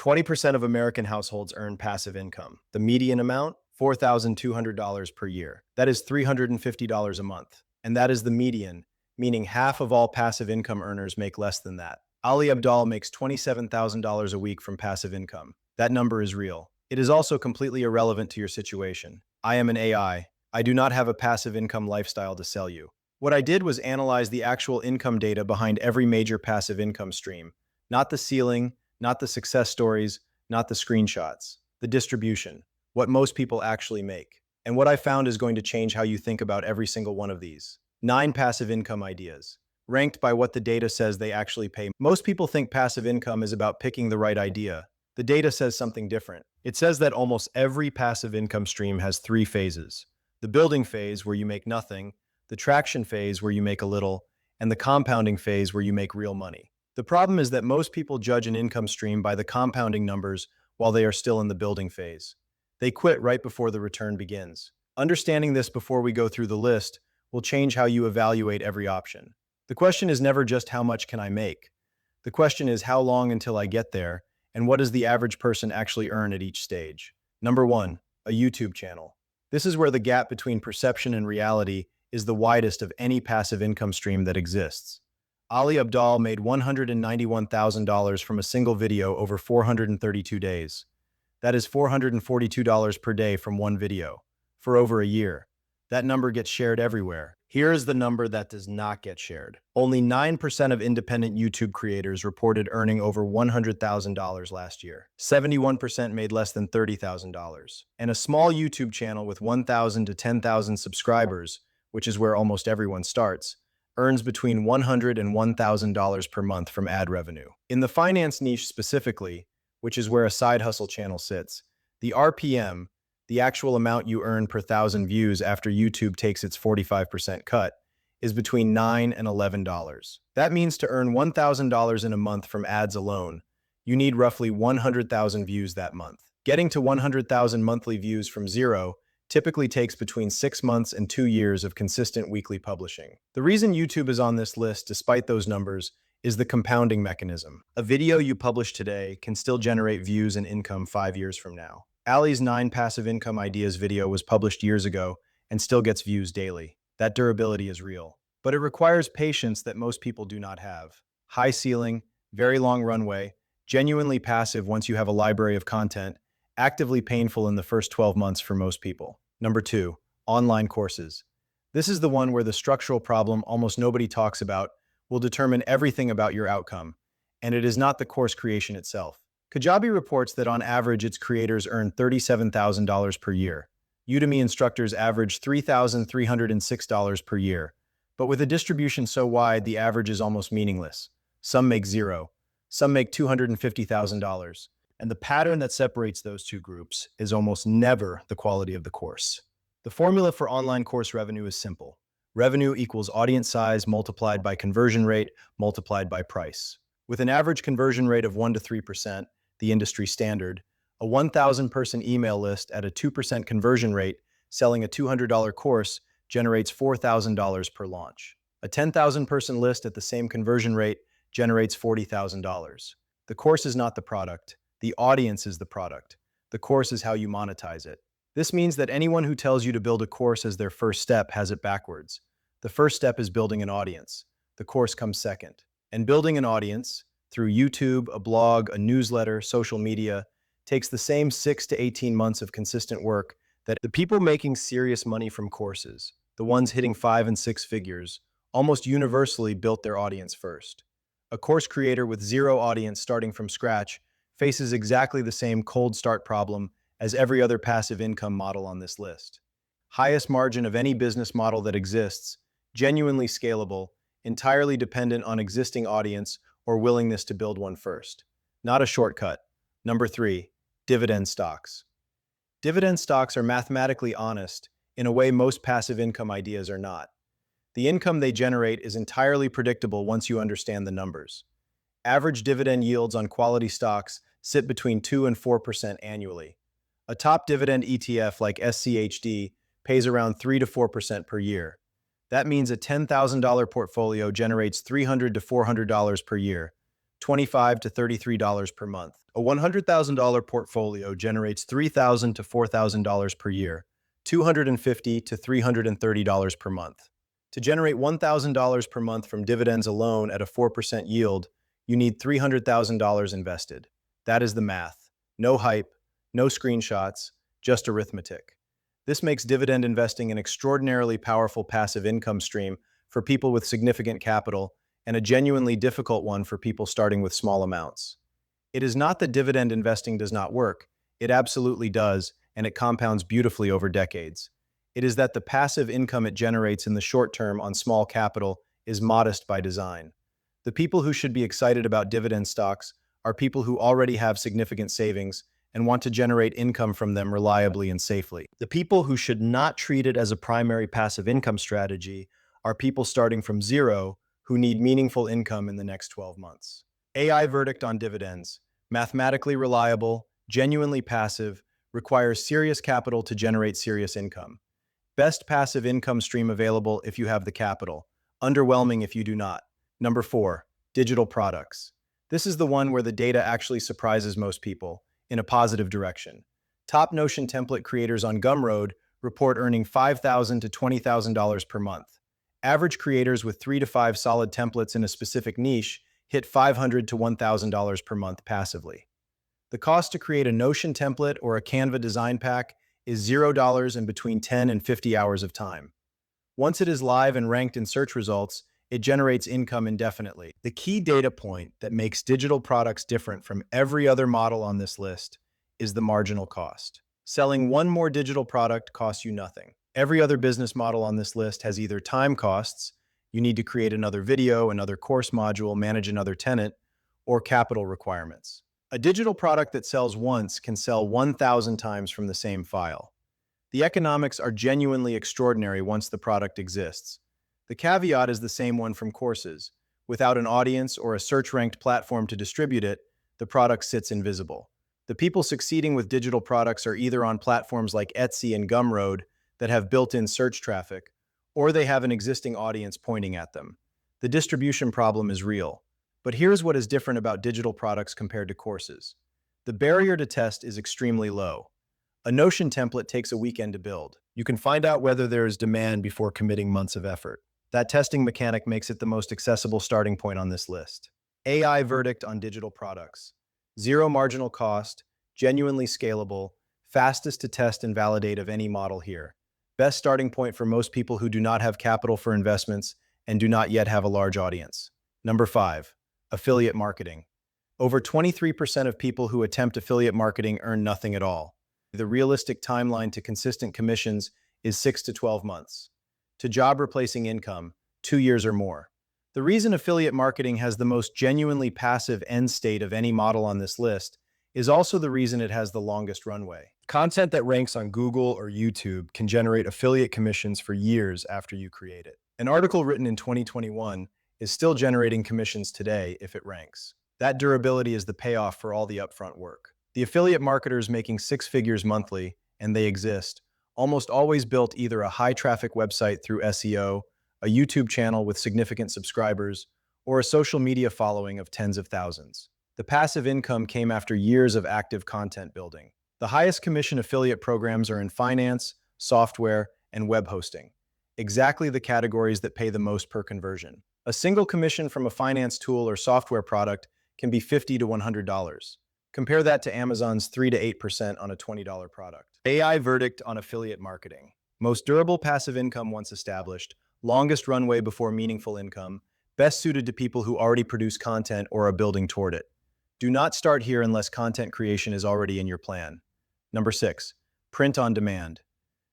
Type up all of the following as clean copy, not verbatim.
20% of American households earn passive income. The median amount, $4,200 per year. That is $350 a month. And that is the median, meaning half of all passive income earners make less than that. Ali Abdaal makes $27,000 a week from passive income. That number is real. It is also completely irrelevant to your situation. I am an AI. I do not have a passive income lifestyle to sell you. What I did was analyze the actual income data behind every major passive income stream, not the ceiling, not the success stories, not the screenshots, the distribution, what most people actually make. And what I found is going to change how you think about every single one of these. 9 passive income ideas, ranked by what the data says they actually pay. Most people think passive income is about picking the right idea. The data says something different. It says that almost every passive income stream has 3 phases. The building phase, where you make nothing, the traction phase, where you make a little, and the compounding phase, where you make real money. The problem is that most people judge an income stream by the compounding numbers while they are still in the building phase. They quit right before the return begins. Understanding this before we go through the list will change how you evaluate every option. The question is never just how much can I make? The question is how long until I get there, and what does the average person actually earn at each stage? Number 1, a YouTube channel. This is where the gap between perception and reality is the widest of any passive income stream that exists. Ali Abdaal made $191,000 from a single video over 432 days. That is $442 per day from one video, for over a year. That number gets shared everywhere. Here is the number that does not get shared. Only 9% of independent YouTube creators reported earning over $100,000 last year. 71% made less than $30,000. And a small YouTube channel with 1,000 to 10,000 subscribers, which is where almost everyone starts, earns between $100 and $1,000 per month from ad revenue. In the finance niche specifically, which is where a side hustle channel sits, the RPM, the actual amount you earn per 1,000 views after YouTube takes its 45% cut, is between $9 and $11. That means to earn $1,000 in a month from ads alone, you need roughly 100,000 views that month. Getting to 100,000 monthly views from zero typically takes between 6 months and 2 years of consistent weekly publishing. The reason YouTube is on this list, despite those numbers, is the compounding mechanism. A video you publish today can still generate views and income 5 years from now. Ali's 9 passive income ideas video was published years ago and still gets views daily. That durability is real. But it requires patience that most people do not have. High ceiling, very long runway, genuinely passive once you have a library of content, actively painful in the first 12 months for most people. Number 2, online courses. This is the one where the structural problem almost nobody talks about will determine everything about your outcome, and it is not the course creation itself. Kajabi reports that on average its creators earn $37,000 per year. Udemy instructors average $3,306 per year. But with a distribution so wide, the average is almost meaningless. Some make zero. Some make $250,000. And the pattern that separates those two groups is almost never the quality of the course. The formula for online course revenue is simple. Revenue equals audience size multiplied by conversion rate multiplied by price. With an average conversion rate of 1 to 3%, the industry standard, a 1,000-person email list at a 2% conversion rate selling a $200 course generates $4,000 per launch. A 10,000-person list at the same conversion rate generates $40,000. The course is not the product. The audience is the product. The course is how you monetize it. This means that anyone who tells you to build a course as their first step has it backwards. The first step is building an audience. The course comes second. And building an audience, through YouTube, a blog, a newsletter, social media, takes the same 6 to 18 months of consistent work that the people making serious money from courses, the ones hitting 5 and 6 figures, almost universally built their audience first. A course creator with zero audience starting from scratch faces exactly the same cold start problem as every other passive income model on this list. Highest margin of any business model that exists, genuinely scalable, entirely dependent on existing audience or willingness to build one first. Not a shortcut. Number 3, dividend stocks. Dividend stocks are mathematically honest in a way most passive income ideas are not. The income they generate is entirely predictable once you understand the numbers. Average dividend yields on quality stocks sit between 2 and 4% annually. A top dividend ETF like SCHD pays around 3 to 4% per year. That means a $10,000 portfolio generates $300 to $400 per year. $25 to $33 per month. A $100,000 portfolio generates $3,000 to $4,000 per year, $250 to $330 per month. To generate $1,000 per month from dividends alone at a 4% yield, you need $300,000 invested. That is the math. No hype, no screenshots, just arithmetic. This makes dividend investing an extraordinarily powerful passive income stream for people with significant capital and a genuinely difficult one for people starting with small amounts. It is not that dividend investing does not work. It absolutely does, and it compounds beautifully over decades. It is that the passive income it generates in the short term on small capital is modest by design. The people who should be excited about dividend stocks are people who already have significant savings and want to generate income from them reliably and safely. The people who should not treat it as a primary passive income strategy are people starting from zero who need meaningful income in the next 12 months. AI verdict on dividends: mathematically reliable, genuinely passive, requires serious capital to generate serious income. Best passive income stream available if you have the capital. Underwhelming if you do not. Number 4, digital products. This is the one where the data actually surprises most people in a positive direction. Top Notion template creators on Gumroad report earning $5,000 to $20,000 per month. Average creators with 3 to 5 solid templates in a specific niche hit $500 to $1,000 per month passively. The cost to create a Notion template or a Canva design pack is $0 and between 10 and 50 hours of time. Once it is live and ranked in search results, it generates income indefinitely. The key data point that makes digital products different from every other model on this list is the marginal cost. Selling one more digital product costs you nothing. Every other business model on this list has either time costs, you need to create another video, another course module, manage another tenant, or capital requirements. A digital product that sells once can sell 1,000 times from the same file. The economics are genuinely extraordinary once the product exists. The caveat is the same one from courses. Without an audience or a search-ranked platform to distribute it, the product sits invisible. The people succeeding with digital products are either on platforms like Etsy and Gumroad that have built-in search traffic, or they have an existing audience pointing at them. The distribution problem is real. But here's what is different about digital products compared to courses. The barrier to test is extremely low. A Notion template takes a weekend to build. You can find out whether there is demand before committing months of effort. That testing mechanic makes it the most accessible starting point on this list. AI verdict on digital products: zero marginal cost, genuinely scalable, fastest to test and validate of any model here. Best starting point for most people who do not have capital for investments and do not yet have a large audience. Number 5. Affiliate marketing. Over 23% of people who attempt affiliate marketing earn nothing at all. The realistic timeline to consistent commissions is 6 to 12 months. To job-replacing income, 2 years or more. The reason affiliate marketing has the most genuinely passive end state of any model on this list is also the reason it has the longest runway. Content that ranks on Google or YouTube can generate affiliate commissions for years after you create it. An article written in 2021 is still generating commissions today if it ranks. That durability is the payoff for all the upfront work. The affiliate marketers making 6 figures monthly, and they exist, almost always built either a high-traffic website through SEO, a YouTube channel with significant subscribers, or a social media following of tens of thousands. The passive income came after years of active content building. The highest commission affiliate programs are in finance, software, and web hosting, exactly the categories that pay the most per conversion. A single commission from a finance tool or software product can be $50 to $100. Compare that to Amazon's 3 to 8% on a $20 product. AI verdict on affiliate marketing: most durable passive income once established, longest runway before meaningful income, best suited to people who already produce content or are building toward it. Do not start here unless content creation is already in your plan. Number 6, print on demand.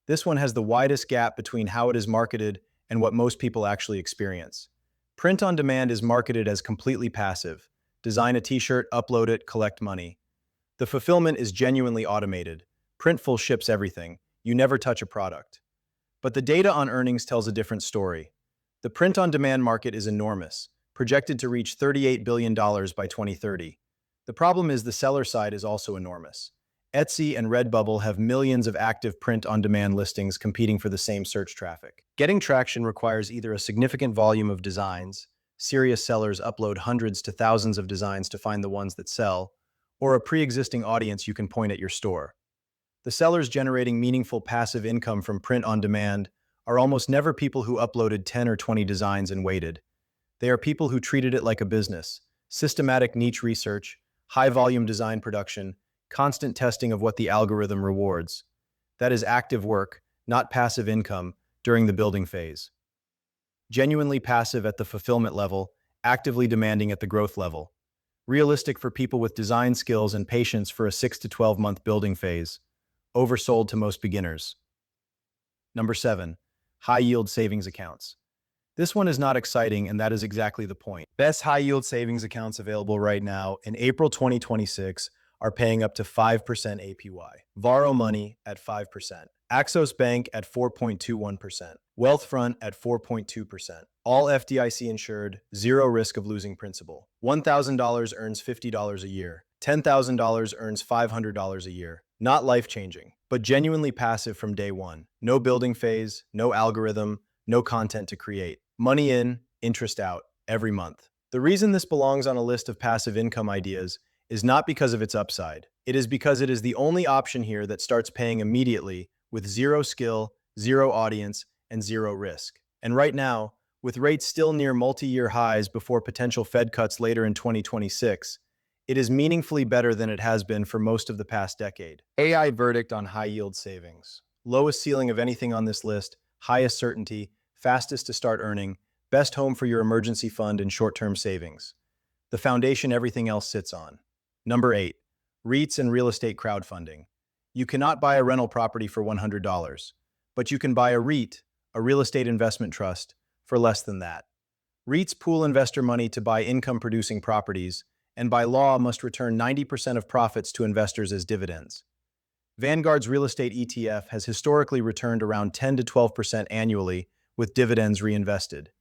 This one has the widest gap between how it is marketed and what most people actually experience. Print on demand is marketed as completely passive. Design a t-shirt, upload it, collect money. The fulfillment is genuinely automated. Printful ships everything. You never touch a product. But the data on earnings tells a different story. The print-on-demand market is enormous, projected to reach $38 billion by 2030. The problem is the seller side is also enormous. Etsy and Redbubble have millions of active print-on-demand listings competing for the same search traffic. Getting traction requires either a significant volume of designs, serious sellers upload hundreds to thousands of designs to find the ones that sell, or a pre-existing audience you can point at your store. The sellers generating meaningful passive income from print on demand are almost never people who uploaded 10 or 20 designs and waited. They are people who treated it like a business: systematic niche research, high volume design production, constant testing of what the algorithm rewards. That is active work, not passive income, during the building phase. Genuinely passive at the fulfillment level, actively demanding at the growth level. Realistic for people with design skills and patience for a 6 to 12-month building phase. Oversold to most beginners. Number 7. High-yield savings accounts. This one is not exciting, and that is exactly the point. Best high-yield savings accounts available right now in April 2026 are paying up to 5% APY. Varo Money at 5%. Axos Bank at 4.21%. Wealthfront at 4.2%. All FDIC insured, zero risk of losing principal. $1,000 earns $50 a year. $10,000 earns $500 a year. Not life-changing, but genuinely passive from day one. No building phase, no algorithm, no content to create. Money in, interest out, every month. The reason this belongs on a list of passive income ideas is not because of its upside. It is because it is the only option here that starts paying immediately with zero skill, zero audience, and zero risk. And right now, with rates still near multi-year highs before potential Fed cuts later in 2026, it is meaningfully better than it has been for most of the past decade. AI verdict on high-yield savings. Lowest ceiling of anything on this list, highest certainty, fastest to start earning, best home for your emergency fund and short-term savings. The foundation everything else sits on. Number 8. REITs and real estate crowdfunding. You cannot buy a rental property for $100, but you can buy a REIT, a real estate investment trust, for less than that. REITs pool investor money to buy income-producing properties, and by law must return 90% of profits to investors as dividends. Vanguard's real estate ETF has historically returned around 10 to 12% annually, with dividends reinvested.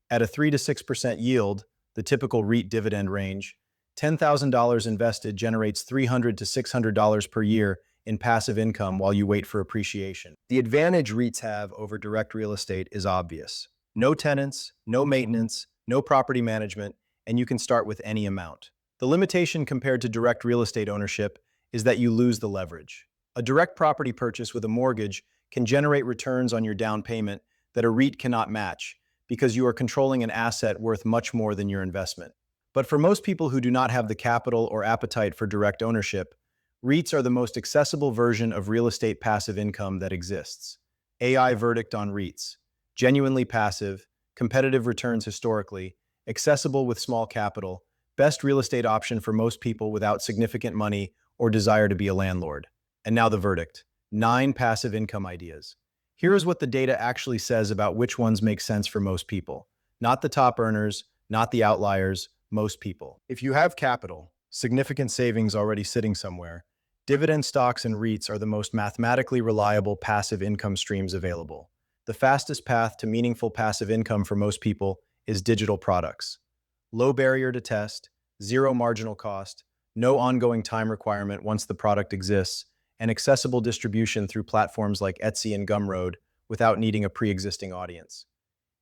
At a 3 to 6% yield, the typical REIT dividend range, $10,000 invested generates $300 to $600 per year in passive income while you wait for appreciation. The advantage REITs have over direct real estate is obvious. No tenants, no maintenance, no property management, and you can start with any amount. The limitation compared to direct real estate ownership is that you lose the leverage. A direct property purchase with a mortgage can generate returns on your down payment that a REIT cannot match because you are controlling an asset worth much more than your investment. But for most people who do not have the capital or appetite for direct ownership, REITs are the most accessible version of real estate passive income that exists. AI verdict on REITs. Genuinely passive, competitive returns historically, accessible with small capital, best real estate option for most people without significant money or desire to be a landlord. And now the verdict. 9 passive income ideas. Here is what the data actually says about which ones make sense for most people. Not the top earners, not the outliers, most people. If you have capital, significant savings already sitting somewhere, dividend stocks and REITs are the most mathematically reliable passive income streams available. The fastest path to meaningful passive income for most people is digital products. Low barrier to test, zero marginal cost, no ongoing time requirement once the product exists, and accessible distribution through platforms like Etsy and Gumroad without needing a pre-existing audience.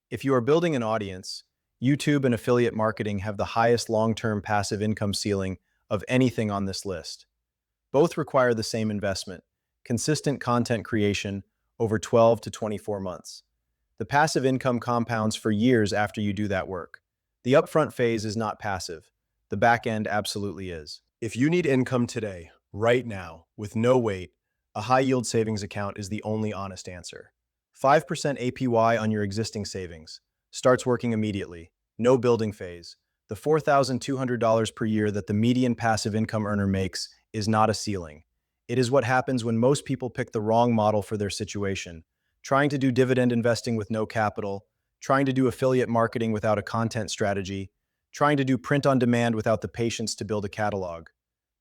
If you are building an audience, YouTube and affiliate marketing have the highest long-term passive income ceiling of anything on this list. Both require the same investment, consistent content creation over 12 to 24 months. The passive income compounds for years after you do that work. The upfront phase is not passive. The back end absolutely is. If you need income today, right now, with no wait, a high-yield savings account is the only honest answer. 5% APY on your existing savings. Starts working immediately. No building phase. The $4,200 per year that the median passive income earner makes is not a ceiling. It is what happens when most people pick the wrong model for their situation. Trying to do dividend investing with no capital, trying to do affiliate marketing without a content strategy, trying to do print on demand without the patience to build a catalog.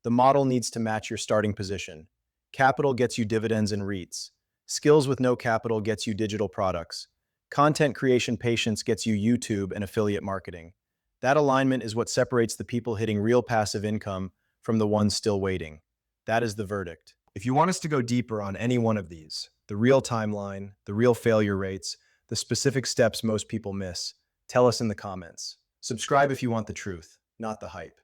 The model needs to match your starting position. Capital gets you dividends and REITs. Skills with no capital gets you digital products. Content creation patience gets you YouTube and affiliate marketing. That alignment is what separates the people hitting real passive income from the ones still waiting. That is the verdict. If you want us to go deeper on any one of these, the real timeline, the real failure rates, the specific steps most people miss, tell us in the comments. Subscribe if you want the truth, not the hype.